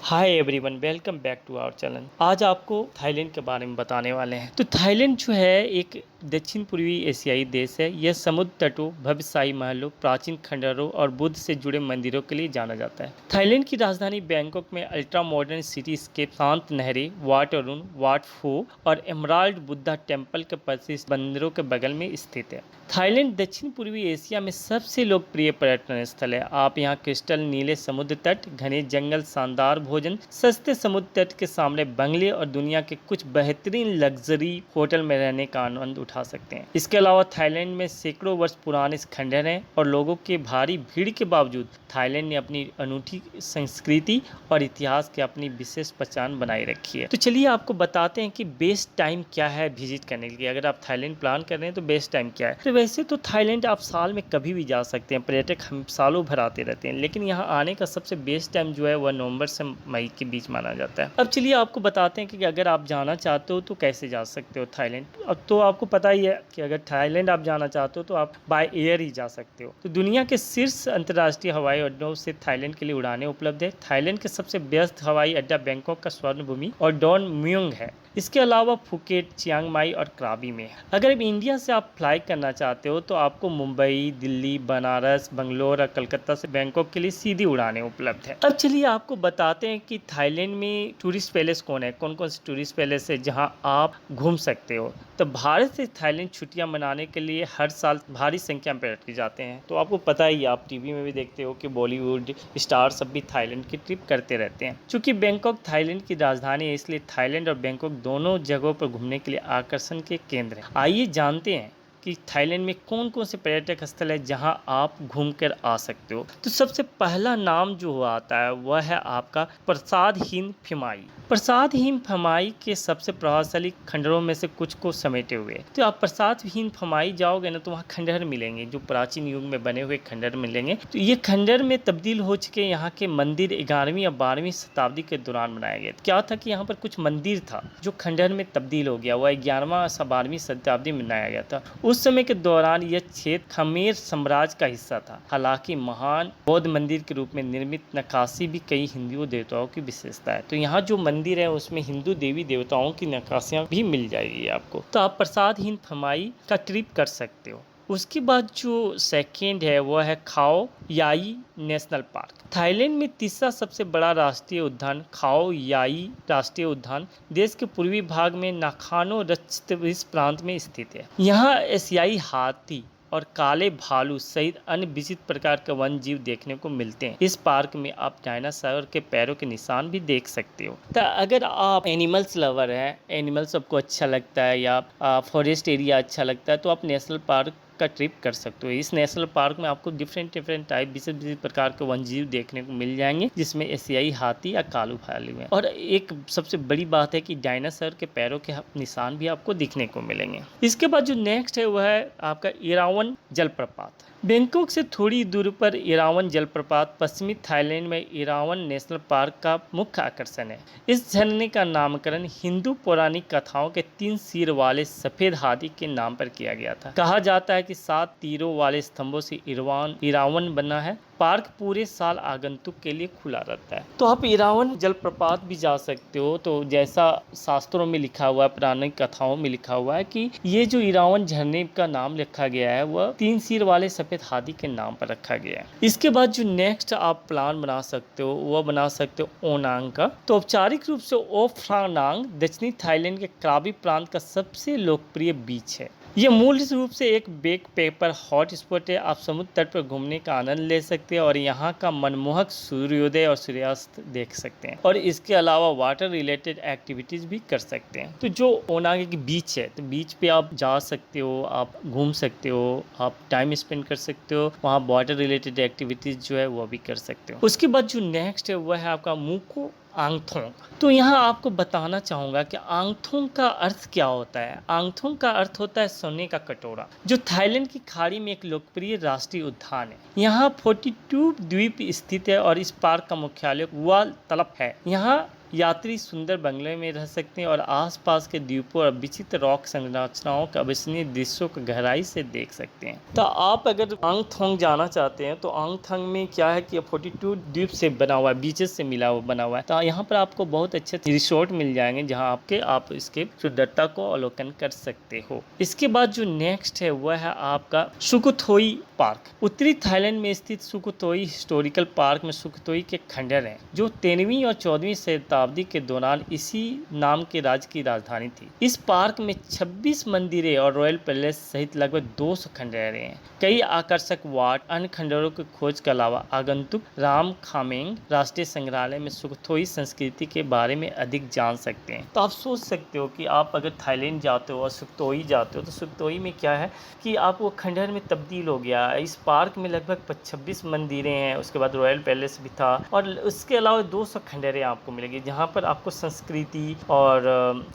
Hi everyone, welcome back to our channel. आज आपको Thailand के बारे में बताने वाले हैं। तो थाईलैंड जो है एक दक्षिण पूर्वी एशियाई देश है। यह समुद्र तटों, भव्यशाही महलों, प्राचीन खंडरों और बुद्ध से जुड़े मंदिरों के लिए जाना जाता है। थाईलैंड की राजधानी बैंकॉक में अल्ट्रा मॉडर्न सिटी स्केप, शांत नहरें, वाट अरुण, वाट फो और एमराल्ड बुद्धा टेम्पल के प्रसिद्ध मंदिरों के बगल में स्थित है। थाईलैंड दक्षिण पूर्वी एशिया में सबसे लोकप्रिय पर्यटन स्थल है। आप यहाँ क्रिस्टल नीले समुद्र तट, घने जंगल, शानदार भोजन, सस्ते समुद्र तट के सामने बंगले और दुनिया के कुछ बेहतरीन लग्जरी होटल में रहने का आनंद उठा सकते हैं। इसके अलावा थाईलैंड में सैकड़ों वर्ष पुराने खंडहर हैं और लोगों के भारी भीड़ के बावजूद थाईलैंड ने अपनी अनूठी संस्कृति और इतिहास की अपनी विशेष पहचान बनाई रखी है। तो चलिए आपको बताते हैं कि बेस्ट टाइम क्या है विजिट करने के लिए। अगर आप थाईलैंड प्लान कर रहे हैं तो बेस्ट टाइम क्या है। तो वैसे तो थाईलैंड आप साल में कभी भी जा सकते हैं, पर्यटक हम सालों भर आते रहते हैं, लेकिन यहाँ आने का सबसे बेस्ट टाइम जो है वह नवंबर से मई के बीच माना जाता है। अब चलिए आपको बताते हैं कि अगर आप जाना चाहते हो तो कैसे जा सकते हो थाईलैंड। अब तो आपको पता ही है कि अगर थाईलैंड आप जाना चाहते हो तो आप बाय एयर ही जा सकते हो। तो दुनिया के शीर्ष अंतर्राष्ट्रीय हवाई अड्डों से थाईलैंड के लिए उड़ानें उपलब्ध है। थाईलैंड के सबसे व्यस्त हवाई अड्डा बैंकॉक का स्वर्ण भूमि और डॉन म्यूंग है। इसके अलावा फुकेट, चियांग माई और क्राबी में है। अगर इंडिया से आप फ्लाई करना चाहते हो तो आपको मुंबई, दिल्ली, बनारस, बंगलोर और कलकत्ता से बैंकॉक के लिए सीधी उड़ानें उपलब्ध है। अब चलिए आपको बताते हैं कि थाईलैंड में टूरिस्ट पैलेस कौन कौन से टूरिस्ट पैलेस है जहां आप घूम सकते हो। तो भारत से थाईलैंड छुट्टियां मनाने के लिए हर साल भारी संख्या में पर्यटक जाते हैं। तो आपको पता ही, आप टीवी में भी देखते हो कि बॉलीवुड स्टार सब भी थाईलैंड की ट्रिप करते रहते हैं। चूंकि बैंकॉक थाईलैंड की राजधानी है, इसलिए थाईलैंड और बैंकॉक दोनों जगहों पर घूमने के लिए आकर्षण के केंद्र हैं। आइए जानते हैं कि थाईलैंड में कौन कौन से पर्यटक स्थल है जहां आप घूमकर आ सकते हो। तो सबसे पहला नाम जो आता है वह है आपका प्रसादहीन फिमाई। प्रसादहीन फमाई के सबसे प्रभावशाली खंडरों में से कुछ को समेटे हुए। तो आप प्रसादहीन फमाई जाओगे ना तो वहाँ खंडहर मिलेंगे, जो प्राचीन युग में बने हुए खंडहर मिलेंगे। तो ये खंडहर में तब्दील हो चुके यहाँ के मंदिर 11वीं या 12वीं शताब्दी के दौरान बनाया गया। क्या था कि यहाँ पर कुछ मंदिर था जो खंडहर में तब्दील हो गया, वह 11वां या 12वीं शताब्दी में बनाया गया था। उस समय के दौरान यह क्षेत्र खमेर साम्राज्य का हिस्सा था। हालांकि महान बौद्ध मंदिर के रूप में निर्मित नक्काशी भी कई हिंदू देवताओं की विशेषता है। तो यहाँ जो मंदिर है उसमें हिंदू देवी देवताओं की नक्काशियाँ भी मिल जाएगी आपको। तो आप प्रसादहीन फमाई का ट्रिप कर सकते हो। उसके बाद जो सेकेंड है वह है खाओ याई नेशनल पार्क। थाईलैंड में तीसरा सबसे बड़ा राष्ट्रीय उद्यान खाओ याई राष्ट्रीय उद्यान देश के पूर्वी भाग में नाखानो रचित प्रांत में स्थित है। यहाँ एशियाई हाथी और काले भालू सहित अन्य विचित्र प्रकार के वन जीव देखने को मिलते हैं। इस पार्क में आप डायनासोर के पैरों के निशान भी देख सकते हो। तो अगर आप एनिमल्स लवर हैं, एनिमल्स आपको अच्छा लगता है या फॉरेस्ट एरिया अच्छा लगता है, तो आप नेशनल पार्क का ट्रिप कर सकते हो। इस नेशनल पार्क में आपको डिफरेंट टाइप विभिन्न प्रकार के वन जीव देखने को मिल जाएंगे, जिसमें एशियाई हाथी या कालू भालू है। और एक सबसे बड़ी बात है कि डायनासोर के पैरों के निशान भी आपको दिखने को मिलेंगे। इसके बाद जो नेक्स्ट है वह है आपका इरावन जलप्रपात। बैंकॉक से थोड़ी दूर पर इरावन जलप्रपात पश्चिमी थाईलैंड में इरावन नेशनल पार्क का मुख्य आकर्षण है। इस झरने का नामकरण हिंदू पौराणिक कथाओं के 3 सिर वाले सफेद हाथी के नाम पर किया गया था। कहा जाता है कि 7 तीरों वाले स्तंभों से इरावन बना है। पार्क पूरे साल आगंतुक के लिए खुला रहता है। तो आप इरावन जलप्रपात भी जा सकते हो। तो जैसा शास्त्रों में लिखा हुआ है, पौराणिक कथाओं में लिखा हुआ है कि ये जो इरावन झरने का नाम रखा गया है वह 3 सिर वाले सफेद हाथी के नाम पर रखा गया है। इसके बाद जो नेक्स्ट आप प्लान बना सकते हो वह बना सकते हो ओनांग का। तो औपचारिक रूप से ओ फ्रा नांग दक्षिणी थाईलैंड के क्राबी प्रांत का सबसे लोकप्रिय बीच है। यह मूल रूप से एक बेक पेपर हॉट स्पॉट है। आप समुद्र तट पर घूमने का आनंद ले सकते हैं और यहाँ का मनमोहक सूर्योदय और सूर्यास्त देख सकते हैं। और इसके अलावा वाटर रिलेटेड एक्टिविटीज़ भी कर सकते हैं। तो जो ओनांग की बीच है, तो बीच पे आप जा सकते हो, आप घूम सकते हो, आप टाइम स्पेंड कर सकते हो, वहाँ वाटर रिलेटेड एक्टिविटीज़ जो है वो भी कर सकते हो। उसके बाद जो नेक्स्ट है वह है आपका मुको आंगथोंग। तो यहाँ आपको बताना चाहूँगा कि आंगथोंग का अर्थ क्या होता है। आंगथोंग का अर्थ होता है सोने का कटोरा, जो थाईलैंड की खाड़ी में एक लोकप्रिय राष्ट्रीय उद्यान है। यहाँ 42 द्वीप स्थित है और इस पार्क का मुख्यालय कुआलालंपुर है। यहाँ यात्री सुंदर बंगले में रह सकते हैं और आसपास के द्वीपों और विचित्र रॉक संरचनाओं का अविस्मरणीय दृश्यों को गहराई से देख सकते हैं। तो आप अगर आंग थोंग जाना चाहते हैं तो आंग थोंग में क्या है कि 42 द्वीप से बना हुआ है, बीचेस से मिला हुआ बना हुआ है। तो यहाँ पर आपको बहुत अच्छे रिसोर्ट मिल जाएंगे जहाँ आप इसके सुंदरता को अवलोकन कर सकते हो। इसके बाद जो नेक्स्ट है वह है आपका सुखोथोई पार्क। उत्तरी थाईलैंड में स्थित सुखोथोई हिस्टोरिकल पार्क में सुखोथोई के खंडर हैं जो 13वीं और 14वीं शताब्दी के दौरान इसी नाम के राज्य की राजधानी थी। इस पार्क में 26 मंदिरें और रॉयल पैलेस सहित लगभग 200 खंडरें हैं। कई आकर्षक वाट अन्य खंडरों की खोज के अलावा आगंतुक राम खामेंग राष्ट्रीय संग्रहालय में सुखोथोई संस्कृति के बारे में अधिक जान सकते हैं। तो आप सोच सकते हो कि आप अगर थाईलैंड जाते हो और सुखोथोई जाते हो तो सुखोथोई में क्या है कि आप वो खंडर में तब्दील हो गया। इस पार्क में लगभग 26 मंदिरें हैं, उसके बाद रॉयल पैलेस भी था और उसके अलावा 200 खंडरें आपको मिलेगी जहाँ पर आपको संस्कृति और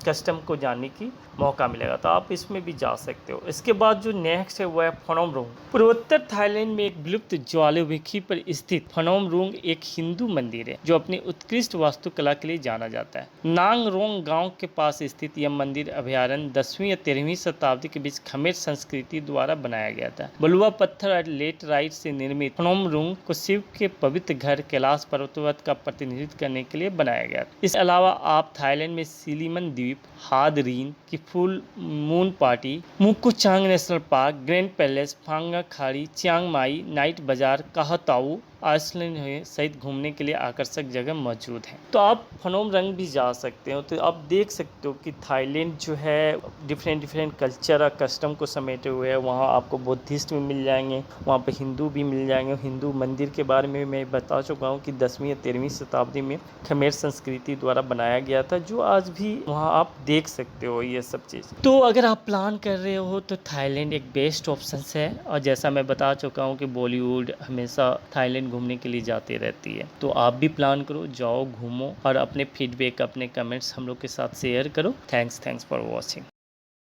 कस्टम को जानने की मौका मिलेगा। तो आप इसमें भी जा सकते हो। इसके बाद जो नेक्स्ट है वो है फनोम रोंग। पूर्वोत्तर थाईलैंड में एक विलुप्त ज्वालामुखी पर स्थित फनोम रोंग एक हिंदू मंदिर है जो अपनी उत्कृष्ट वास्तुकला के लिए जाना जाता है। नांग रोंग गांव के पास स्थित यह मंदिर अभयारण्य 10वीं या 13वीं शताब्दी के बीच खमेर संस्कृति द्वारा बनाया गया था। बलुआ पत्थर और लेटराइट से निर्मित फनोम रोंग को शिव के पवित्र घर कैलाश पर्वत का प्रतिनिधित्व करने के लिए बनाया गया। इसके अलावा आप थाईलैंड में सिलिमन द्वीप, हादरीन की Full Moon Party, Mu Ko Chang National Park, Grand Palace, Phang Nga खाड़ी, चियांग माई, नाइट बाजार, काहताऊ आइसलैंड सहित घूमने के लिए आकर्षक जगह मौजूद हैं। तो आप फनोम रंग भी जा सकते हो। तो आप देख सकते हो कि थाईलैंड जो है डिफरेंट कल्चर और कस्टम को समेटे हुए है। वहाँ आपको बुद्धिस्ट भी मिल जाएंगे, वहाँ पे हिंदू भी मिल जाएंगे। हिंदू मंदिर के बारे में मैं बता चुका हूँ कि 10वीं या 13वीं शताब्दी में खमेर संस्कृति द्वारा बनाया गया था, जो आज भी वहाँ आप देख सकते हो ये सब चीज़। तो अगर आप प्लान कर रहे हो तो थाईलैंड एक बेस्ट ऑप्शन है। और जैसा मैं बता चुका हूँ कि बॉलीवुड हमेशा थाईलैंड घूमने के लिए जाती रहती है। तो आप भी प्लान करो, जाओ, घूमो और अपने फीडबैक, अपने कमेंट्स हम लोग के साथ शेयर करो। Thanks for watching.